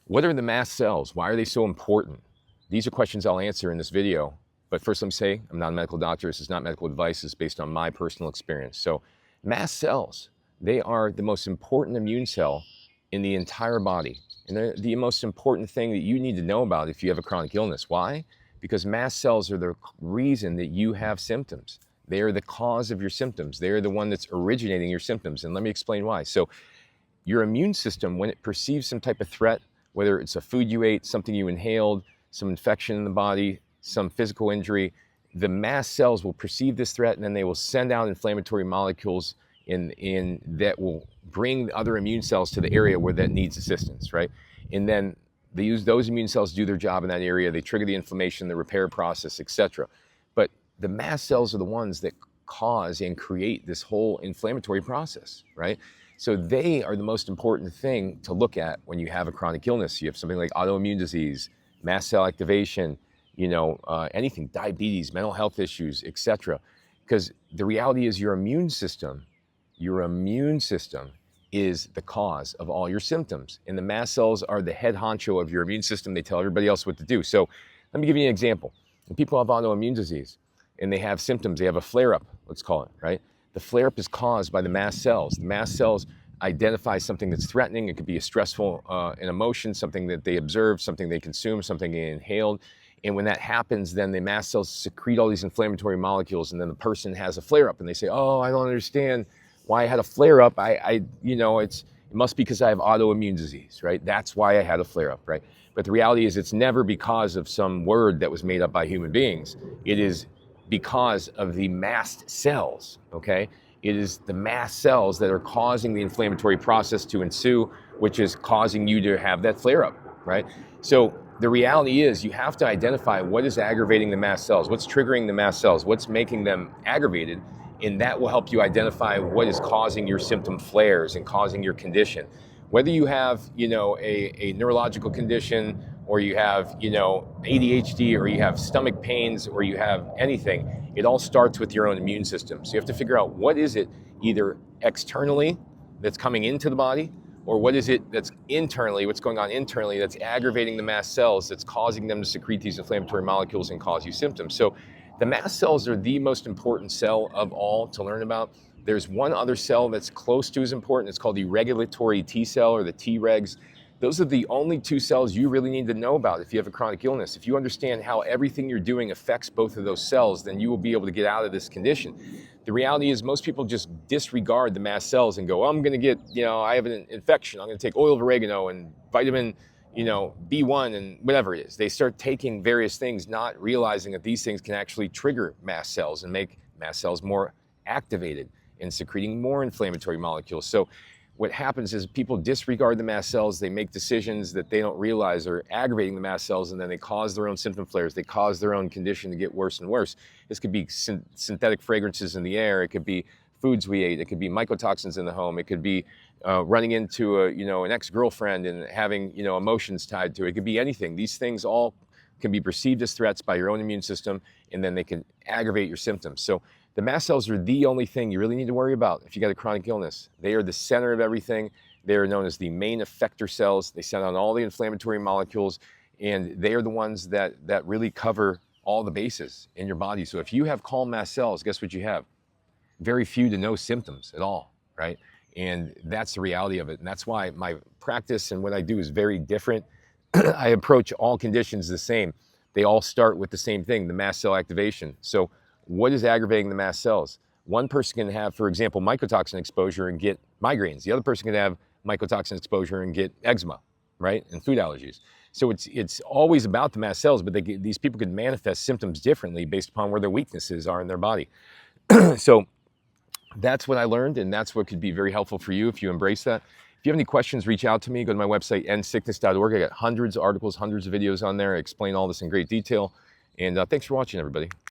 What are the mast cells? Why are they so important? These are questions I'll answer in this video. But first, let me say, I'm not a medical doctor. This is not medical advice. It's based on my personal experience. So mast cells, they are the most important immune cell in the entire body. And they're the most important thing that you need to know about if you have a chronic illness. Why? Because mast cells are the reason that you have symptoms. They are the cause of your symptoms. They are the one that's originating your symptoms. And let me explain why. So your immune system, when it perceives some type of threat, whether it's a food you ate, something you inhaled, some infection in the body, some physical injury, the mast cells will perceive this threat and then they will send out inflammatory molecules in that will bring other immune cells to the area where that needs assistance, right? And then they use those immune cells to do their job in that area. They trigger the inflammation, the repair process, etc. But the mast cells are the ones that cause and create this whole inflammatory process, right? So they are the most important thing to look at when you have a chronic illness. You have something like autoimmune disease, mast cell activation, anything, diabetes, mental health issues, etc. Because the reality is your immune system is the cause of all your symptoms. And the mast cells are the head honcho of your immune system. They tell everybody else what to do. So let me give you an example. When people have autoimmune disease and they have symptoms, they have a flare-up, let's call it, right? The flare-up is caused by the mast cells. The mast cells identify something that's threatening. It could be a stressful an emotion, something that they observed, something they consumed, something they inhaled. And when that happens, then the mast cells secrete all these inflammatory molecules, and then the person has a flare-up, and they say, "Oh, I don't understand why I had a flare-up. It must be because I have autoimmune disease, right? That's why I had a flare-up, right?" But the reality is, it's never because of some word that was made up by human beings. It is because of the mast cells, okay? It is the mast cells that are causing the inflammatory process to ensue, which is causing you to have that flare-up, right? So the reality is you have to identify what is aggravating the mast cells, what's triggering the mast cells, what's making them aggravated, and that will help you identify what is causing your symptom flares and causing your condition. Whether you have, a neurological condition, or you have, ADHD, or you have stomach pains, or you have anything, it all starts with your own immune system. So you have to figure out what is it either externally that's coming into the body, or what is it that's internally, what's going on internally that's aggravating the mast cells, that's causing them to secrete these inflammatory molecules and cause you symptoms. So the mast cells are the most important cell of all to learn about. There's one other cell that's close to as important. It's called the regulatory T cell, or the Tregs. Those are the only two cells you really need to know about if you have a chronic illness. If you understand how everything you're doing affects both of those cells, then you will be able to get out of this condition. The reality is most people just disregard the mast cells and go, "Oh, I'm going to get, I have an infection. I'm going to take oil of oregano and vitamin, B1 and whatever it is." They start taking various things, not realizing that these things can actually trigger mast cells and make mast cells more activated and secreting more inflammatory molecules. So what happens is people disregard the mast cells. They make decisions that they don't realize are aggravating the mast cells, and then they cause their own symptom flares. They cause their own condition to get worse and worse. This could be synthetic fragrances in the air. It could be foods we ate. It could be mycotoxins in the home. It could be running into an ex-girlfriend and having emotions tied to it. It could be anything. These things all can be perceived as threats by your own immune system, and then they can aggravate your symptoms. So the mast cells are the only thing you really need to worry about if you got a chronic illness. They are the center of everything. They are known as the main effector cells. They send out all the inflammatory molecules, and they are the ones that really cover all the bases in your body. So if you have calm mast cells, guess what you have? Very few to no symptoms at all, right? And that's the reality of it. And that's why my practice and what I do is very different. I approach all conditions the same. They all start with the same thing, the mast cell activation. So what is aggravating the mast cells? One person can have, for example, mycotoxin exposure and get migraines. The other person can have mycotoxin exposure and get eczema, right? And food allergies. So it's always about the mast cells, but these people could manifest symptoms differently based upon where their weaknesses are in their body. So that's what I learned, and that's what could be very helpful for you if you embrace that. If you have any questions, reach out to me. Go to my website, endsickness.org. I got hundreds of articles, hundreds of videos on there. I explain all this in great detail. And thanks for watching, everybody.